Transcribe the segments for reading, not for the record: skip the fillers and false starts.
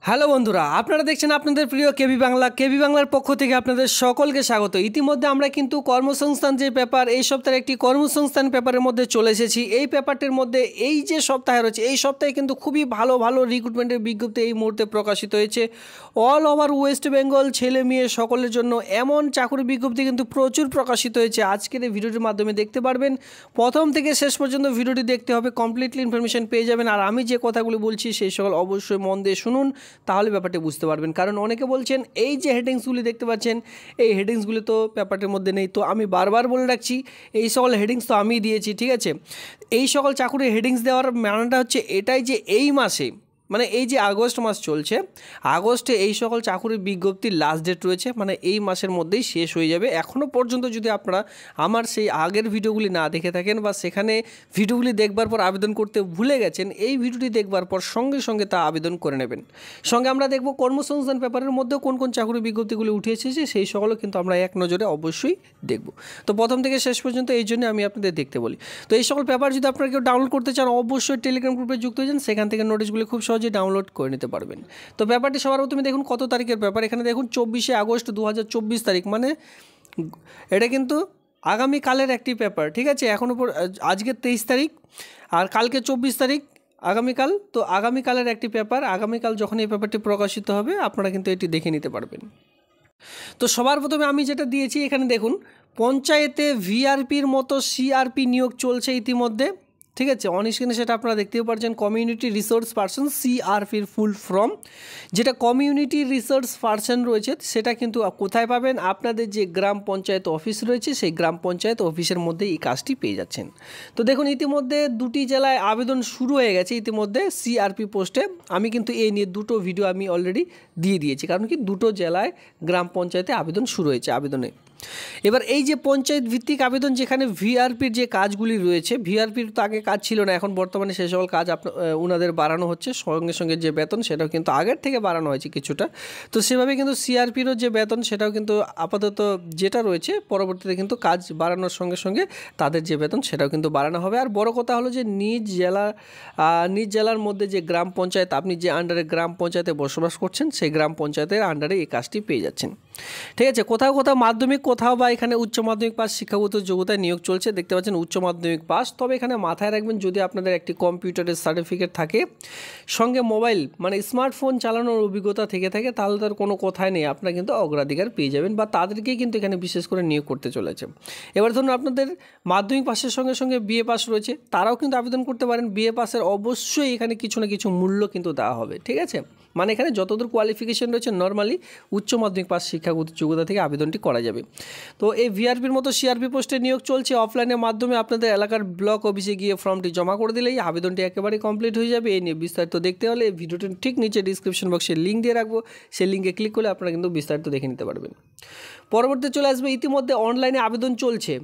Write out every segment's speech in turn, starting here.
Hello বন্ধুরা, আপনারা দেখছেন আপনাদের প্রিয় কেবি বাংলার পক্ষ থেকে আপনাদের সকলকে স্বাগত। ইতিমধ্যে আমরা কিন্তু কর্মসংস্থান যে পেপার, এই সপ্তাহের একটি কর্মসংস্থান পেপারের মধ্যে চলে এসেছি। এই পেপারটির মধ্যে এই যে সপ্তাহে রয়েছে, এই সপ্তাহে কিন্তু খুবই ভালো ভালো রিক্রুটমেন্টের বিজ্ঞপ্তি এই মুহূর্তে প্রকাশিত হয়েছে। অল ওভার ওয়েস্ট বেঙ্গল ছেলে মেয়ে সকলের জন্য এমন চাকরির বিজ্ঞপ্তি কিন্তু প্রচুর প্রকাশিত হয়েছে। আজকের এই ভিডিওটির মাধ্যমে দেখতে পারবেন, প্রথম থেকে শেষ পর্যন্ত ভিডিওটি দেখতে হবে, কমপ্লিটলি ইনফরমেশন পেয়ে যাবেন। আর আমি যে কথাগুলি বলছি সেই সকল অবশ্যই মন দিয়ে শুনুন, তাহলে ব্যাপারটি বুঝতে পারবেন। কারণ অনেকে বলছেন এই যে হেডিংসগুলি দেখতে পাচ্ছেন, এই হেডিংসগুলি তো পেপারটির মধ্যে নেই। তো আমি বারবার বলে রাখছি, এই সকল হেডিংস তো আমি দিয়েছি, ঠিক আছে। এই সকল চাকুরির হেডিংস দেওয়ার মানেটা হচ্ছে এটাই যে এই মাসে, মানে এই যে আগস্ট মাস চলছে, আগস্টে এই সকল চাকুরির বিজ্ঞপ্তির লাস্ট ডেট রয়েছে, মানে এই মাসের মধ্যেই শেষ হয়ে যাবে। এখনও পর্যন্ত যদি আপনারা আমার সেই আগের ভিডিওগুলি না দেখে থাকেন বা সেখানে ভিডিওগুলি দেখবার পর আবেদন করতে ভুলে গেছেন, এই ভিডিওটি দেখবার পর সঙ্গে সঙ্গে তা আবেদন করে নেবেন। সঙ্গে আমরা দেখব কর্মসংস্থান পেপারের মধ্যেও কোন কোন চাকুরির বিজ্ঞপ্তিগুলি উঠে এসেছে, সেই সকলও কিন্তু আমরা এক নজরে অবশ্যই দেখব। তো প্রথম থেকে শেষ পর্যন্ত এই জন্য আমি আপনাদের দেখতে বলি। তো এই সকল পেপার যদি আপনারা কেউ ডাউনলোড করতে চান, অবশ্যই টেলিগ্রাম গ্রুপে যুক্ত হয়ে যান, সেখান থেকে নোটিশগুলি খুব সহজে ডাউনলোড করে নিতে পারবেন। তো পেপারটি সবার প্রথমে দেখুন কত তারিখের পেপার। এখানে দেখুন 24শে আগস্ট 2024 তারিখ, মানে এটা কিন্তু আগামীকালের একটি পেপার, ঠিক আছে। এখনও আজকের 23 তারিখ আর কালকে 24 তারিখ, আগামীকাল। তো আগামীকালের একটি পেপার, আগামীকাল যখন এই পেপারটি প্রকাশিত হবে আপনারা কিন্তু এটি দেখে নিতে পারবেন। তো সবার প্রথমে আমি যেটা দিয়েছি এখানে দেখুন, পঞ্চায়েতে ভিআরপির মতো সিআরপি নিয়োগ চলছে ইতিমধ্যে, ঠিক আছে। অন স্ক্রিনে সেটা আপনারা দেখতেও পারছেন, কমিউনিটি রিসোর্স পারসন, সিআরপির ফুল ফর্ম। যেটা কমিউনিটি রিসোর্স পারসন রয়েছে সেটা কিন্তু কোথায় পাবেন, আপনাদের যে গ্রাম পঞ্চায়েত অফিস রয়েছে সেই গ্রাম পঞ্চায়েত অফিসের মধ্যে এই কাজটি পেয়ে যাচ্ছেন। তো দেখুন ইতিমধ্যে 2টি জেলায় আবেদন শুরু হয়ে গেছে ইতিমধ্যে সিআরপি পোস্টে। আমি কিন্তু এই নিয়ে 2টো ভিডিও আমি অলরেডি দিয়ে দিয়েছি, কারণ কি 2টো জেলায় গ্রাম পঞ্চায়েতে আবেদন শুরু হয়েছে। আবেদনে এবার এই যে পঞ্চায়েত ভিত্তিক আবেদন, যেখানে ভিআরপির যে কাজগুলি রয়েছে, ভিআরপির তো আগে কাজ ছিল না, এখন বর্তমানে সে সকল কাজ ওনাদের বাড়ানো হচ্ছে, সঙ্গে সঙ্গে যে বেতন সেটাও কিন্তু আগের থেকে বাড়ানো হয়েছে কিছুটা। তো সেভাবে কিন্তু সিআরপিরও যে বেতন সেটাও কিন্তু আপাতত যেটা রয়েছে, পরবর্তীতে কিন্তু কাজ বাড়ানোর সঙ্গে সঙ্গে তাদের যে বেতন সেটাও কিন্তু বাড়ানো হবে। আর বড় কথা হলো যে নিজ জেলার মধ্যে যে গ্রাম পঞ্চায়েত, আপনি যে আন্ডারে গ্রাম পঞ্চায়েতে বসবাস করছেন সেই গ্রাম পঞ্চায়েতের আন্ডারে এই কাজটি পেয়ে যাচ্ছেন, ঠিক আছে। কোথাও কোথাও মাধ্যমিক, কোথাও বা এখানে উচ্চ মাধ্যমিক পাস শিক্ষাগত যোগ্যতায় নিয়োগ চলছে, দেখতে পাচ্ছেন উচ্চ মাধ্যমিক পাস। তবে এখানে মাথায় রাখবেন, যদি আপনাদের একটি কম্পিউটারের সার্টিফিকেট থাকে, সঙ্গে মোবাইল মানে স্মার্টফোন চালানোর অভিজ্ঞতা থেকে থাকে, তাহলে তার কোনো কথাই নেই, আপনারা কিন্তু অগ্রাধিকার পেয়ে যাবেন, বা তাদেরকেই কিন্তু এখানে বিশেষ করে নিয়োগ করতে চলেছে। এবার ধরুন আপনাদের মাধ্যমিক পাসের সঙ্গে সঙ্গে বিএ পাস রয়েছে, তারাও কিন্তু আবেদন করতে পারেন। বিএ পাসের অবশ্যই এখানে কিছু না কিছু মূল্য কিন্তু দেওয়া হবে, ঠিক আছে। মানে এখানে যতদূর কোয়ালিফিকেশন রয়েছে নর্মালি উচ্চ মাধ্যমিক পাস শিক্ষাগত যোগ্যতা থেকে আবেদনটি করা যাবে। তো এই ভিআরপির মতো সিআরপি পোস্টে নিয়োগ চলছে। অফলাইনের মাধ্যমে আপনাদের এলাকার ব্লক অফিসে গিয়ে ফর্মটি জমা করে দিলেই আবেদনটি একেবারে কমপ্লিট হয়ে যাবে। এই নিয়ে বিস্তারিত দেখতে হলে এই ভিডিওটির ঠিক নিচে ডিসক্রিপশন বক্সে লিঙ্ক দিয়ে রাখবো, সেই লিঙ্কে ক্লিক করলে আপনারা কিন্তু বিস্তারিত দেখে নিতে পারবেন। পরবর্তীতে চলে আসবে, ইতিমধ্যে অনলাইনে আবেদন চলছে।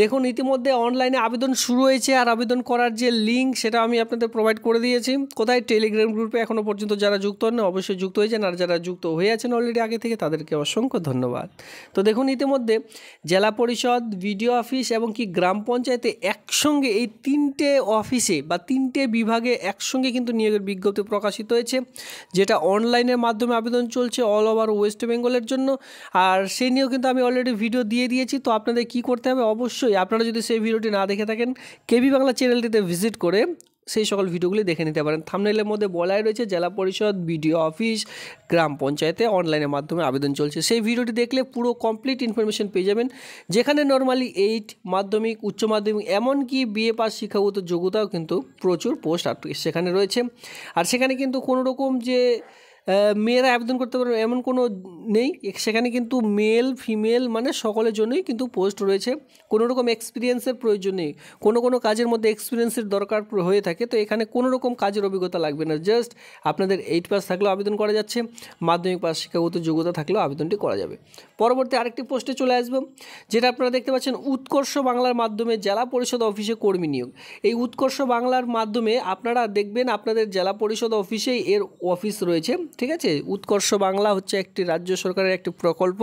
দেখুন ইতিমধ্যে অনলাইনে আবেদন শুরু হয়েছে, আর আবেদন করার যে লিঙ্ক সেটা আমি আপনাদের প্রোভাইড করে দিয়েছি। কোথায়? টেলিগ্রাম গ্রুপে। এখনও পর্যন্ত যারা যুক্ত হন অবশ্যই যুক্ত হয়েছেন, আর যারা যুক্ত হয়ে আছেন অলরেডি আগে থেকে তাদেরকে অসংখ্য ধন্যবাদ। তো দেখুন ইতিমধ্যে জেলা পরিষদ, বিডিও অফিস এবং কি গ্রাম পঞ্চায়েতে একসঙ্গে এই 3টে অফিসে বা 3টে বিভাগে একসঙ্গে কিন্তু নিয়োগের বিজ্ঞপ্তি প্রকাশিত হয়েছে, যেটা অনলাইনের মাধ্যমে আবেদন চলছে অল ওভার ওয়েস্ট বেঙ্গলের জন্য। আর সেই নিয়েও কিন্তু আমি অলরেডি ভিডিও দিয়ে দিয়েছি। তো আপনাদের কী করতে হবে, অবশ্যই আপনারা যদি সেই ভিডিওটি না দেখে থাকেন, কেবি বাংলা চ্যানেলটিতে ভিজিট করে সেই সকল ভিডিওগুলি দেখে নিতে পারেন। থাম্বনেইলের মধ্যে বলাই রয়েছে জেলা পরিষদ, বিডিও অফিস, গ্রাম পঞ্চায়েতে অনলাইনের মাধ্যমে আবেদন চলছে। সেই ভিডিওটি দেখলে পুরো কমপ্লিট ইনফরমেশন পেয়ে যাবেন, যেখানে নর্মালি 8 মাধ্যমিক, উচ্চ মাধ্যমিক, এমনকি বিএ পাস শিক্ষাগত যোগ্যতাও কিন্তু প্রচুর পোস্ট সেখানে রয়েছে। আর সেখানে কিন্তু কোনো রকম যে মেয়েরা আবেদন করতে পারবে এমন কোনো নেই, সেখানে কিন্তু মেল ফিমেল মানে সকলের জন্যই কিন্তু পোস্ট রয়েছে। কোনো রকম এক্সপিরিয়েন্সের প্রয়োজন নেই, কোনো কাজের মধ্যে এক্সপিরিয়েন্সের দরকার হয়ে থাকে, তো এখানে কোনো রকম কাজের অভিজ্ঞতা লাগবে না, জাস্ট আপনাদের 8 পাস থাকলেও আবেদন করা যাচ্ছে, মাধ্যমিক পাস শিক্ষাগত যোগ্যতা থাকলেও আবেদনটি করা যাবে। পরবর্তী আরেকটি পোস্টে চলে আসবো, যেটা আপনারা দেখতে পাচ্ছেন উৎকর্ষ বাংলার মাধ্যমে জেলা পরিষদ অফিসে কর্মী নিয়োগ। এই উৎকর্ষ বাংলার মাধ্যমে আপনারা দেখবেন আপনাদের জেলা পরিষদ অফিসেই এর অফিস রয়েছে, ঠিক আছে। উৎকর্ষ বাংলা হচ্ছে একটি রাজ্য সরকারের একটি প্রকল্প,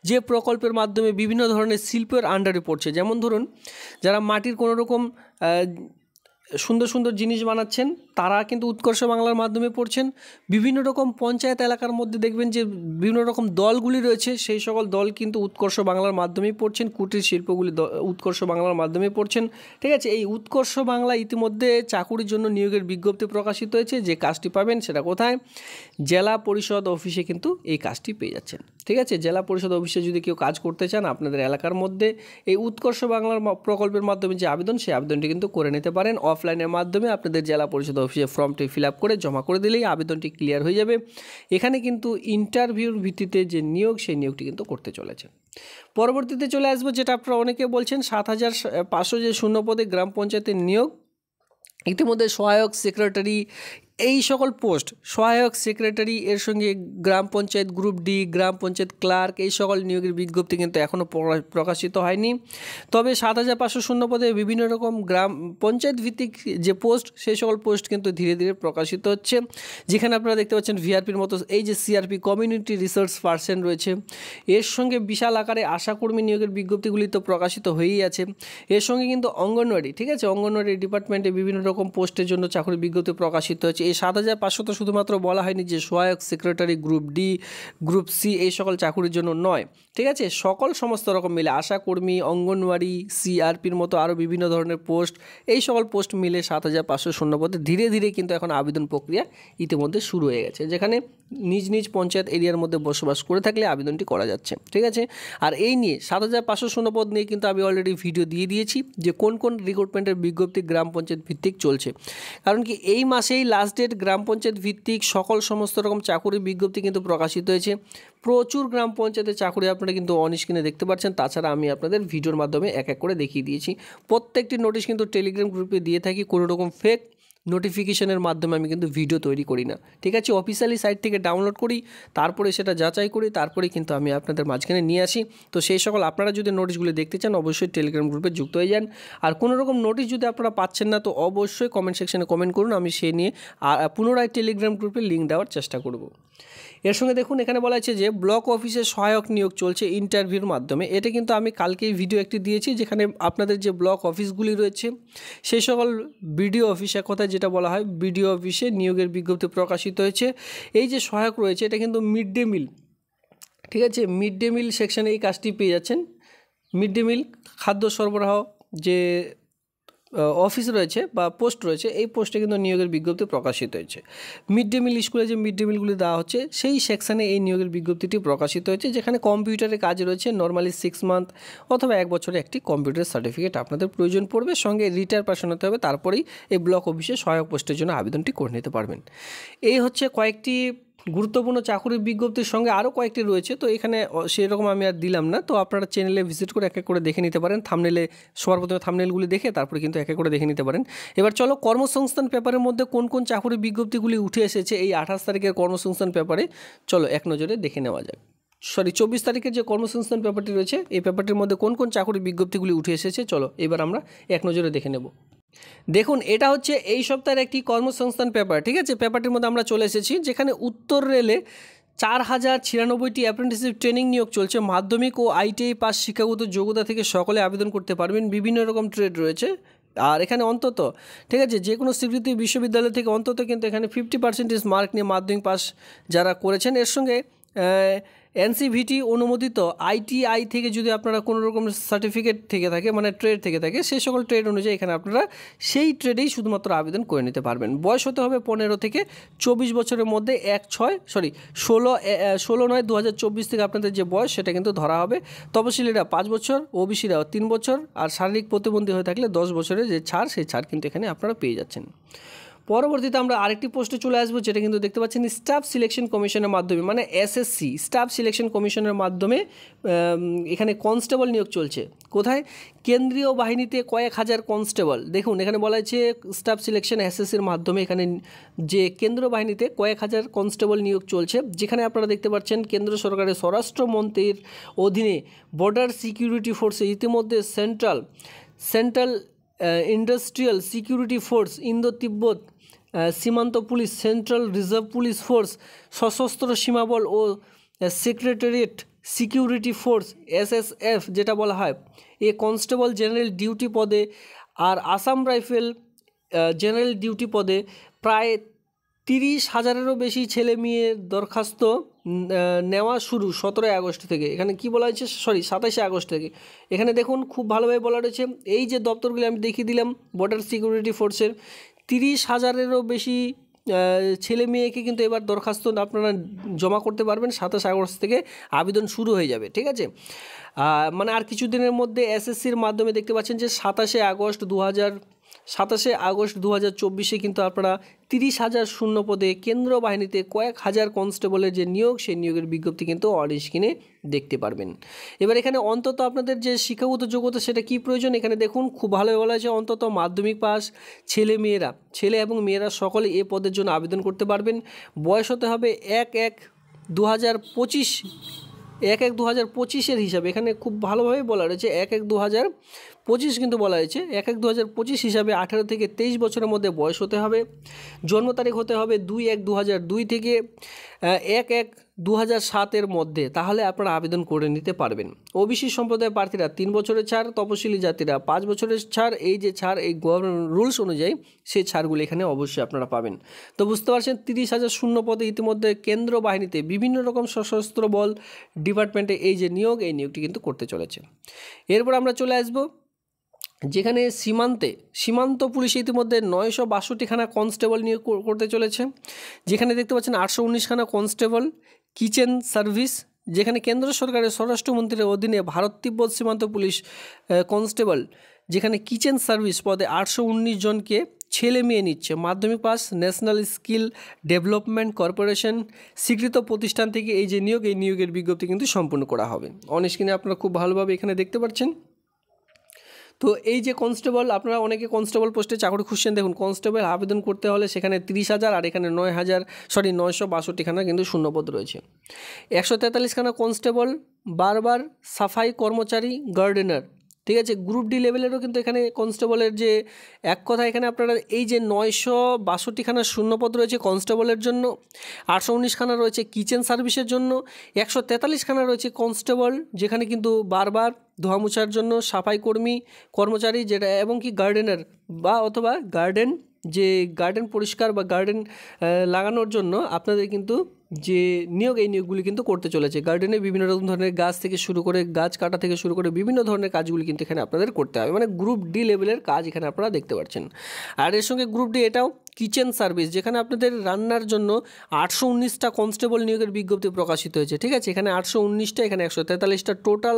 যে প্রকল্পের মাধ্যমে বিভিন্ন ধরনের শিল্পের আন্ডারে পড়ছে। যেমন ধরুন যারা মাটির কোনো রকম সুন্দর সুন্দর জিনিস বানাচ্ছেন, তারা কিন্তু উৎকর্ষ বাংলার মাধ্যমে পড়ছেন। বিভিন্ন রকম পঞ্চায়েত এলাকার মধ্যে দেখবেন যে বিভিন্ন রকম দলগুলি রয়েছে, সেই সকল দল কিন্তু উৎকর্ষ বাংলার মাধ্যমেই পড়ছেন। কুটির শিল্পগুলি উৎকর্ষ বাংলার মাধ্যমে পড়ছেন। ঠিক আছে, এই উৎকর্ষ বাংলা ইতিমধ্যে চাকুরির জন্য নিয়োগের বিজ্ঞপ্তি প্রকাশিত হয়েছে। যে কাজটি পাবেন সেটা কোথায়? জেলা পরিষদ অফিসে কিন্তু এই কাজটি পেয়ে যাচ্ছেন। ঠিক আছে, জেলা পরিষদ অফিসে যদি কেউ কাজ করতে চান আপনাদের এলাকার মধ্যে, এই উৎকর্ষ বাংলার প্রকল্পের মাধ্যমে যে আবেদন, সেই আবেদনটি কিন্তু করে নিতে পারেন। অফলাইনের মাধ্যমে আপনাদের জেলা পরিষদ অফিসে ফর্মটি ফিল আপ করে জমা করে দিলেই আবেদনটি ক্লিয়ার হয়ে যাবে। এখানে কিন্তু ইন্টারভিউর ভিত্তিতে যে নিয়োগ, সেই নিয়োগটি কিন্তু করতে চলেছে। পরবর্তীতে চলে আসবো, যেটা আপনারা অনেকে বলছেন 7,500 যে শূন্য পদে গ্রাম পঞ্চায়েতের নিয়োগ, ইতিমধ্যে সহায়ক সেক্রেটারি, এই সকল পোস্ট, সহায়ক সেক্রেটারি, এর সঙ্গে গ্রাম পঞ্চায়েত গ্রুপ ডি, গ্রাম পঞ্চায়েত ক্লার্ক, এই সকল নিয়োগের বিজ্ঞপ্তি কিন্তু এখনও প্রকাশিত হয়নি। তবে 7,500 শূন্য পদে বিভিন্ন রকম গ্রাম পঞ্চায়েত ভিত্তিক যে পোস্ট, সেই সকল পোস্ট কিন্তু ধীরে ধীরে প্রকাশিত হচ্ছে। যেখানে আপনারা দেখতে পাচ্ছেন ভিআরপির মতো এই যে সিআরপি কমিউনিটি রিসার্চ পার্সন রয়েছে, এর সঙ্গে বিশাল আকারে আশাকর্মী নিয়োগের বিজ্ঞপ্তিগুলি তো প্রকাশিত হয়েই আছে। এর সঙ্গে কিন্তু অঙ্গনওয়াড়ি, ঠিক আছে, অঙ্গনওয়াড়ি ডিপার্টমেন্টে বিভিন্ন রকম পোস্টের জন্য চাকরি বিজ্ঞপ্তি প্রকাশিত হয়েছে। এই 7,500 তো শুধুমাত্র বলা হয়নি যে সহায়ক secretary group D, group C, এই সকল চাকুরির জন্য নয়। ঠিক আছে, সমস্ত রকম মিলে আশাকর্মী, অঙ্গনওয়াড়ি, সিআরপির মতো আরও বিভিন্ন ধরনের পোস্ট, এই সকল পোস্ট মিলে 7,500 শূন্য পদে ধীরে ধীরে কিন্তু এখন আবেদন প্রক্রিয়া ইতিমধ্যে শুরু হয়ে গেছে, যেখানে নিজ নিজ পঞ্চায়েত এরিয়ার মধ্যে বসবাস করে থাকলে আবেদনটি করা যাচ্ছে। ঠিক আছে, আর এই নিয়ে 7,500 শূন্য পদ নিয়ে কিন্তু আমি অলরেডি ভিডিও দিয়ে দিয়েছি যে কোন কোন রিক্রুটমেন্টের বিজ্ঞপ্তি গ্রাম পঞ্চায়েত ভিত্তিক চলছে। কারণ কি এই মাসেই লাস্ট ডেট গ্রাম পঞ্চায়েত ভিত্তিক সমস্ত রকম চাকুরির বিজ্ঞপ্তি কিন্তু প্রকাশিত হয়েছে। প্রচুর গ্রাম পঞ্চায়েতের চাকুরি আপনারা কিন্তু অন স্ক্রিনে দেখতে পাচ্ছেন। তাছাড়া আমি আপনাদের ভিডিওর মাধ্যমে এক এক করে দেখিয়ে দিয়েছি। প্রত্যেকটি নোটিশ কিন্তু টেলিগ্রাম গ্রুপে দিয়ে থাকি। কোনো রকম ফেক নোটিফিকেশনের মাধ্যমে আমি কিন্তু ভিডিও তৈরি করি না। ঠিক আছে, অফিসিয়ালি সাইট থেকে ডাউনলোড করি, তারপরে সেটা যাচাই করি, তারপরে কিন্তু আমি আপনাদের মাঝখানে নিয়ে আসি। তো সেই সকল আপনারা যদি নোটিশগুলি দেখতে চান অবশ্যই টেলিগ্রাম গ্রুপে যুক্ত হয়ে যান। আর কোনো রকম নোটিশ যদি আপনারা পাচ্ছেন না তো অবশ্যই কমেন্ট সেকশনে কমেন্ট করুন, আমি সেই নিয়ে পুনরায় টেলিগ্রাম গ্রুপে লিঙ্ক দেওয়ার চেষ্টা করব। এর সঙ্গে দেখুন এখানে বলা আছে যে ব্লক অফিসে সহায়ক নিয়োগ চলছে ইন্টারভিউর মাধ্যমে। এটা কিন্তু আমি কালকেই ভিডিও একটি দিয়েছি, যেখানে আপনাদের যে ব্লক অফিসগুলি রয়েছে সেই সকল বিডিও অফিসের কথা যেটা বলা হয়, বিডিও অফিসে নিয়োগের বিজ্ঞপ্তি প্রকাশিত হয়েছে। এই যে সহায়ক রয়েছে এটা কিন্তু মিড ডে মিল, ঠিক আছে, মিড ডে মিল সেকশনে এই কাজটি পেয়ে যাচ্ছেন। মিড ডে মিল খাদ্য সরবরাহ যে অফিস রয়েছে বা পোস্ট রয়েছে, এই পোস্টে কিন্তু নিয়োগের বিজ্ঞপ্তি প্রকাশিত হয়েছে। মিড ডে মিল স্কুলে যে মিড ডে মিলগুলি দেওয়া হচ্ছে সেই সেকশানে এই নিয়োগের বিজ্ঞপ্তিটি প্রকাশিত হয়েছে, যেখানে কম্পিউটারের কাজ রয়েছে। নর্মালি 6 মান্থ অথবা 1 বছরে একটি কম্পিউটার সার্টিফিকেট আপনাদের প্রয়োজন পড়বে, সঙ্গে রিটায়ার পার্সন হতে হবে, তারপরেই এই ব্লক অফিসে সহায়ক পোস্টের জন্য আবেদনটি করে নিতে পারবেন। এই হচ্ছে কয়েকটি গুরুত্বপূর্ণ চাকুরির বিজ্ঞপ্তির সঙ্গে আরও কয়েকটি রয়েছে, তো এখানে সেরকম আমি আর দিলাম না। তো আপনারা চ্যানেলে ভিজিট করে এক এক করে দেখে নিতে পারেন। থাম্বনেলে সবার প্রথমে থাম্বনেলগুলি দেখে তারপরে কিন্তু এক এক করে দেখে নিতে পারেন। এবার চলো কর্মসংস্থান পেপারের মধ্যে কোন কোন চাকুরির বিজ্ঞপ্তিগুলি উঠে এসেছে এই 28 তারিখের কর্মসংস্থান পেপারে, চলো এক নজরে দেখে নেওয়া যাক। 24 তারিখের যে কর্মসংস্থান পেপারটি রয়েছে এই পেপারটির মধ্যে কোন কোন চাকুরির বিজ্ঞপ্তিগুলি উঠে এসেছে, চলো এবার আমরা এক নজরে দেখে নেব। দেখুন এটা হচ্ছে এই সপ্তাহের একটি কর্মসংস্থান পেপার। ঠিক আছে, পেপারটির মধ্যে আমরা চলে এসেছি, যেখানে উত্তর রেলে 4,096টি অ্যাপ্রেন্টিসশিপ ট্রেনিং নিয়োগ চলছে। মাধ্যমিক ও আইটিআই পাস শিক্ষাগত যোগ্যতা থেকে সকলে আবেদন করতে পারবেন। বিভিন্ন রকম ট্রেড রয়েছে। আর এখানে অন্তত, ঠিক আছে, যে কোনো স্বীকৃতি বিশ্ববিদ্যালয় থেকে অন্তত কিন্তু এখানে 50% মার্ক নিয়ে মাধ্যমিক পাস যারা করেছেন, এর সঙ্গে এনসিভিটি অনুমোদিত আইটিআই থেকে যদি আপনারা কোনো রকম সার্টিফিকেট থেকে থাকে, মানে ট্রেড থেকে থাকে, সেই সকল ট্রেড অনুযায়ী এখানে আপনারা সেই ট্রেডেই শুধুমাত্র আবেদন করে নিতে পারবেন। বয়স হতে হবে 15 থেকে 24 বছরের মধ্যে। 16/9/2024 থেকে আপনাদের যে বয়স সেটা কিন্তু ধরা হবে। তপশিলীরা 5 বছর, ওবিসিরা 3 বছর, আর শারীরিক প্রতিবন্ধী হয়ে থাকলে 10 বছরের যে ছাড়, সেই ছাড় কিন্তু এখানে আপনারা পেয়ে যাচ্ছেন। পরবর্তীতে আমরা আরেকটি পোস্টে চলে আসবো, যেটা কিন্তু দেখতে পাচ্ছেন স্টাফ সিলেকশন কমিশনের মাধ্যমে, মানে এসএসসি স্টাফ সিলেকশন কমিশনের মাধ্যমে এখানে কনস্টেবল নিয়োগ চলছে। কোথায়? কেন্দ্রীয় বাহিনীতে কয়েক হাজার কনস্টেবল। দেখুন এখানে বলা হয়েছে স্টাফ সিলেকশন এসএসসির মাধ্যমে এখানে যে কেন্দ্রীয় বাহিনীতে কয়েক হাজার কনস্টেবল নিয়োগ চলছে, যেখানে আপনারা দেখতে পাচ্ছেন কেন্দ্র সরকারের স্বরাষ্ট্রমন্ত্রীর অধীনে বর্ডার সিকিউরিটি ফোর্সে ইতিমধ্যে central industrial security force, Indo তিব্বত সীমান্ত police, central reserve police force, সশস্ত্র সীমাবল ও সেক্রেটারিয়েট সিকিউরিটি ফোর্স এসএসএফ যেটা বলা হয়, এ কনস্টেবল জেনারেল ডিউটি পদে, আর আসাম রাইফেল জেনারেল ডিউটি পদে প্রায় 30,000-এরও বেশি ছেলে মেয়ের দরখাস্ত নেওয়া শুরু 17 আগস্ট থেকে। এখানে কি বলা হয়েছে, 27 আগস্ট থেকে। এখানে দেখুন খুব ভালোভাবে বলা রয়েছে, এই যে দপ্তরগুলি আমি দেখিয়ে দিলাম বর্ডার সিকিউরিটি ফোর্সের, 30,000-এরও বেশি ছেলে মেয়েকে কিন্তু এবার দরখাস্ত আপনারা জমা করতে পারবেন। 27 আগস্ট থেকে আবেদন শুরু হয়ে যাবে, ঠিক আছে। মানে আর কিছু দিনের মধ্যে এসএসসির মাধ্যমে দেখতে পাচ্ছেন যে 27 আগস্ট 2024 কিন্তু আপনারা 30,000 শূন্য পদে কেন্দ্র বাহিনীতে কয়েক হাজার কনস্টেবলের যে নিয়োগ, সেই নিয়োগের বিজ্ঞপ্তি কিন্তু অন স্ক্রিনে দেখতে পারবেন। এবার এখানে অন্তত আপনাদের যে শিক্ষাগত যোগ্যতা সেটা কি প্রয়োজন, এখানে দেখুন খুব ভালোভাবে বলা হয়েছে, অন্তত মাধ্যমিক পাস ছেলে এবং মেয়েরা সকলে এ পদের জন্য আবেদন করতে পারবেন। বয়স হতে হবে 1/1/2025 হিসাবে। এখানে খুব ভালোভাবে বলা রয়েছে 1/1/2025 কিন্তু বলা হয়েছে 1/1/2025 হিসাবে 18 থেকে 23 বছরের মধ্যে বয়স হতে হবে। জন্ম তারিখ হতে হবে 2/1/2002 থেকে 1/1/2007 মধ্যে, তাহলে আপনারা আবেদন করে নিতে পারবেন। ওবিসি সম্প্রদায়ের প্রার্থীরা 3 বছরের ছাড়, তপশিলি জাতিরা 5 বছরের ছাড়। এই যে ছাড়, এই গভর্নমেন্ট রুলস অনুযায়ী সেই ছাড়গুলো এখানে অবশ্যই আপনারা পাবেন। তো বুঝতে পারছেন 30,000 শূন্য পদে ইতিমধ্যে কেন্দ্র বাহিনীতে বিভিন্ন রকম সশস্ত্র বল ডিপার্টমেন্টে এই যে নিয়োগ, এই নিয়োগটি কিন্তু করতে চলেছে। এরপর আমরা চলে আসবো যেখানে সীমান্ত পুলিশে ইতিমধ্যে 962খানা কনস্টেবল নিয়োগ করতে চলেছে। যেখানে দেখতে পাচ্ছেন 819খানা কনস্টেবল কিচেন সার্ভিস, যেখানে কেন্দ্র সরকারের স্বরাষ্ট্রমন্ত্রীর অধীনে ভারত তিব্বত সীমান্ত পুলিশ কনস্টেবল, যেখানে কিচেন সার্ভিস পদে 819 জনকে ছেলে মেয়ে নিচ্ছে। মাধ্যমিক pass, national skill development corporation স্বীকৃত প্রতিষ্ঠান থেকে এই যে নিয়োগ, এই নিয়োগের বিজ্ঞপ্তি কিন্তু সম্পূর্ণ করা হবে। অন স্ক্রিনে আপনারা খুব ভালোভাবে এখানে দেখতে পাচ্ছেন। তো এই যে কনস্টেবল, আপনারা অনেকে কনস্টেবল পোস্টে চাকরি খুঁজছেন, দেখুন কনস্টেবল আবেদন করতে হলে সেখানে 30,000 আর এখানে 962খানা কিন্তু শূন্যপদ রয়েছে। 143খানা কনস্টেবল বারবার সাফাই কর্মচারী গার্ডেনার, ঠিক আছে। গ্রুপ ডি লেভেলেরও কিন্তু এখানে কনস্টেবলের যে এক কথা, এখানে আপনারা এই যে 962খানা শূন্যপদ রয়েছে কনস্টেবলের জন্য, 819খানা রয়েছে কিচেন সার্ভিসের জন্য, 143খানা রয়েছে কনস্টেবল যেখানে কিন্তু বারবার ধোয়া মোছার জন্য সাফাই কর্মচারী যেটা, এবং কি গার্ডেনার বা অথবা গার্ডেন পরিষ্কার বা গার্ডেন লাগানোর জন্য আপনাদের কিন্তু যে নিয়োগ, এই নিয়োগগুলি কিন্তু করতে চলেছে। গার্ডেনে বিভিন্ন রকম ধরনের গাছ থেকে শুরু করে গাছ কাটা থেকে শুরু করে বিভিন্ন ধরনের কাজগুলি কিন্তু এখানে আপনাদের করতে হবে, মানে গ্রুপ ডি লেভেলের কাজ এখানে আপনারা দেখতে পাচ্ছেন। আর এর সঙ্গে গ্রুপ ডি এটাও কিচেন সার্ভিস, যেখানে আপনাদের রান্নার জন্য 819টা কনস্টেবল নিয়োগের বিজ্ঞপ্তি প্রকাশিত হয়েছে, ঠিক আছে। এখানে 819টা, এখানে 143টা, টোটাল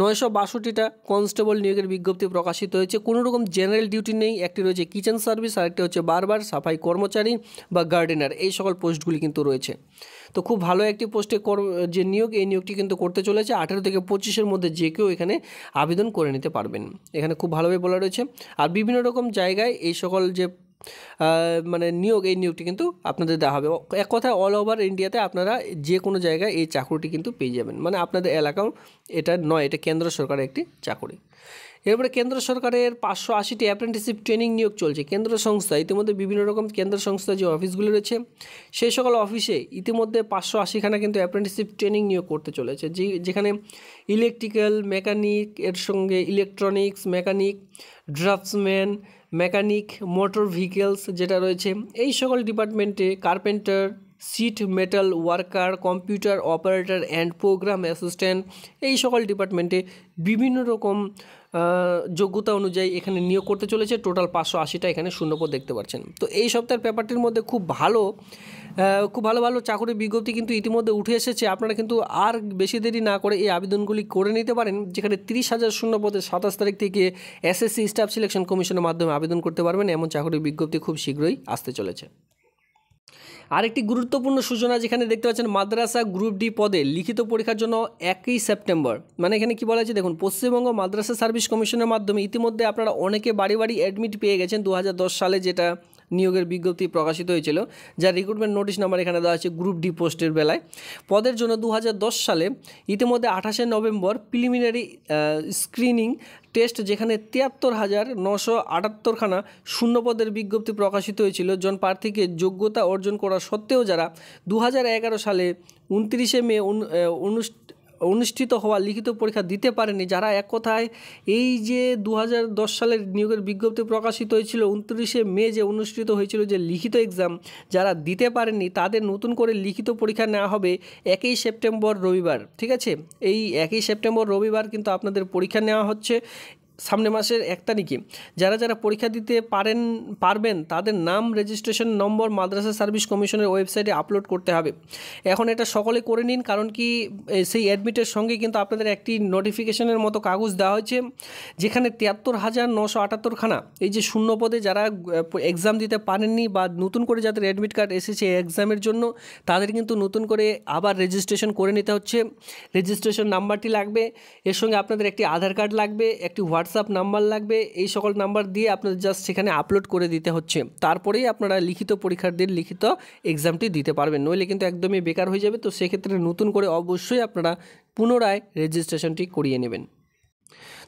962টা কনস্টেবল নিয়োগের বিজ্ঞপ্তি প্রকাশিত হয়েছে। কোনো রকম জেনারেল ডিউটি নেই। একটি রয়েছে কিচেন সার্ভিস, আরেকটি হচ্ছে বারবার সাফাই কর্মচারী বা গার্ডেনার, এই সকল পোস্টগুলি কিন্তু রয়েছে। তো খুব ভালো একটি পোস্টে যে নিয়োগ, এই নিয়োগটি কিন্তু করতে চলেছে। 18 থেকে 25-এর মধ্যে যে কেউ এখানে আবেদন করে নিতে পারবেন, এখানে খুব ভালোভাবে বলা রয়েছে। আর বিভিন্ন রকম জায়গায় এই সকল যে মানে নিয়োগ, এই নিয়োগটি কিন্তু আপনাদের দেওয়া হবে। এক কথায় অল ওভার ইন্ডিয়াতে আপনারা যে কোনো জায়গায় এই চাকরিটি কিন্তু পেয়ে যাবেন, মানে আপনাদের এলাকাও এটা নয়, এটা কেন্দ্র সরকারের একটি চাকরি। এরপরে কেন্দ্র সরকারের 580টি অ্যাপ্রেন্টিসশিপ ট্রেনিং নিয়োগ চলছে। কেন্দ্র সংস্থা ইতিমধ্যে বিভিন্ন রকম কেন্দ্র সংস্থা যে অফিসগুলি রয়েছে, সেই সকল অফিসে ইতিমধ্যে 580খানা কিন্তু অ্যাপ্রেন্টিসশিপ ট্রেনিং নিয়োগ করতে চলেছে, যেখানে ইলেকট্রিক্যাল মেকানিক, এর সঙ্গে electronics mechanic, draftsman mechanic, motor vehicles যেটা রয়েছে, এই সকল ডিপার্টমেন্টে carpenter, sheet metal worker, computer operator and program assistant, এই সকল ডিপার্টমেন্টে বিভিন্ন রকম যোগ্যতা অনুযায়ী এখানে নিয়োগ করতে চলেছে। টোটাল 580টা এখানে শূন্যপদ দেখতে পাচ্ছেন। তো এই সপ্তাহের পেপারটির মধ্যে খুব ভালো চাকরির বিজ্ঞপ্তি কিন্তু ইতিমধ্যে উঠে এসেছে। আপনারা কিন্তু আর বেশি দেরি না করে এই আবেদনগুলি করে নিতে পারেন, যেখানে 30,000 শূন্যপদে 27 তারিখ থেকে এসএসসি স্টাফ সিলেকশন কমিশনের মাধ্যমে আবেদন করতে পারবেন। এমন চাকরির বিজ্ঞপ্তি খুব শীঘ্রই আসতে চলেছে। আরেকটি গুরুত্বপূর্ণ সূচনা, যেখানে দেখতে পাচ্ছেন মাদ্রাসা গ্রুপ ডি পদে লিখিত পরীক্ষার জন্য 1 সেপ্টেম্বর, মানে এখানে কি বলা আছে দেখুন, পশ্চিমবঙ্গ মাদ্রাসা সার্ভিস কমিশনের মাধ্যমে ইতিমধ্যে আপনারা অনেকে বাড়ি বাড়ি অ্যাডমিট পেয়ে গেছেন। 2010 সালে যেটা নিয়োগের বিজ্ঞপ্তি প্রকাশিত হয়েছিল, যার রিক্রুটমেন্ট নোটিশ নাম্বার এখানে দেওয়া আছে গ্রুপ ডি পোস্টের বেলায়। পদের জন্য 2010 সালে ইতিমধ্যে 28 নভেম্বর প্রিলিমিনারি স্ক্রিনিং টেস্ট, যেখানে 73,978খানা শূন্যপদের বিজ্ঞপ্তি প্রকাশিত হয়েছিল। জন প্রার্থীকে যোগ্যতা অর্জন করা সত্ত্বেও যারা 2011 সালে 29 মে অনুষ্ঠিত হওয়া লিখিত পরীক্ষা দিতে পারেনি, যারা এক কথায় এই যে 2010 সালের নিয়োগের বিজ্ঞপ্তি প্রকাশিত হয়েছিল 29শে মে যে অনুষ্ঠিত হয়েছিল যে লিখিত এক্সাম, যারা দিতে পারেননি তাদের নতুন করে লিখিত পরীক্ষা নেওয়া হবে 1 সেপ্টেম্বর রবিবার। ঠিক আছে, এই 1 সেপ্টেম্বর রবিবার কিন্তু আপনাদের পরীক্ষা নেওয়া হচ্ছে সামনে মাসের 1 তারিখে। যারা যারা পরীক্ষা দিতে পারবেন তাদের নাম, রেজিস্ট্রেশন নম্বর মাদ্রাসা সার্ভিস কমিশনের ওয়েবসাইটে আপলোড করতে হবে। এখন এটা সকলে করে নিন, কারণ কি সেই অ্যাডমিটের সঙ্গে কিন্তু আপনাদের একটি নোটিফিকেশনের মতো কাগজ দেওয়া হয়েছে, যেখানে 73,978 খানা এই যে শূন্য পদে যারা এক্সাম দিতে পারেননি বা নতুন করে যাদের অ্যাডমিট কার্ড এসেছে এক্সামের জন্য, তাদের কিন্তু নতুন করে আবার রেজিস্ট্রেশন করে নিতে হচ্ছে। রেজিস্ট্রেশন নাম্বারটি লাগবে, এর সঙ্গে আপনাদের একটি আধার কার্ড লাগবে, একটি হোয়াটসঅ্যাপ নাম্বার লাগবে। এই সকল নাম্বার দিয়ে আপনাদের জাস্ট সেখানে আপলোড করে দিতে হচ্ছে, তারপরেই আপনারা লিখিত পরীক্ষার দিন লিখিত এক্সামটি দিতে পারবেন, নইলে কিন্তু একদমই বেকার হয়ে যাবে। তো সেক্ষেত্রে নতুন করে অবশ্যই আপনারা পুনরায় রেজিস্ট্রেশনটি করিয়ে নেবেন।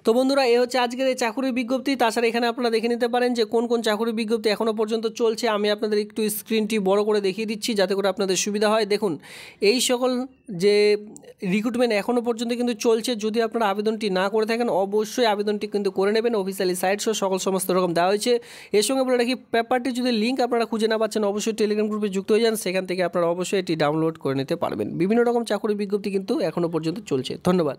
তো বন্ধুরা, এই হচ্ছে আজকের এই চাকুরির বিজ্ঞপ্তি। তাছাড়া এখানে আপনারা দেখে নিতে পারেন যে কোন কোন চাকুরির বিজ্ঞপ্তি এখনও পর্যন্ত চলছে। আমি আপনাদের একটু স্ক্রিনটি বড় করে দেখিয়ে দিচ্ছি যাতে করে আপনাদের সুবিধা হয়। দেখুন, এই সকল যে রিক্রুটমেন্ট এখনও পর্যন্ত কিন্তু চলছে। যদি আপনারা আবেদনটি না করে থাকেন অবশ্যই আবেদনটি কিন্তু করে নেবেন। অফিসিয়ালি সাইট সহ সমস্ত রকম দেওয়া হয়েছে। এর সঙ্গে বলে রাখি, পেপারটি যদি লিঙ্ক আপনারা খুঁজে না পাচ্ছেন অবশ্যই টেলিগ্রাম গ্রুপে যুক্ত হয়ে যান, সেখান থেকে আপনারা অবশ্যই এটি ডাউনলোড করে নিতে পারবেন। বিভিন্ন রকম চাকুরির বিজ্ঞপ্তি কিন্তু এখনও পর্যন্ত চলছে। ধন্যবাদ।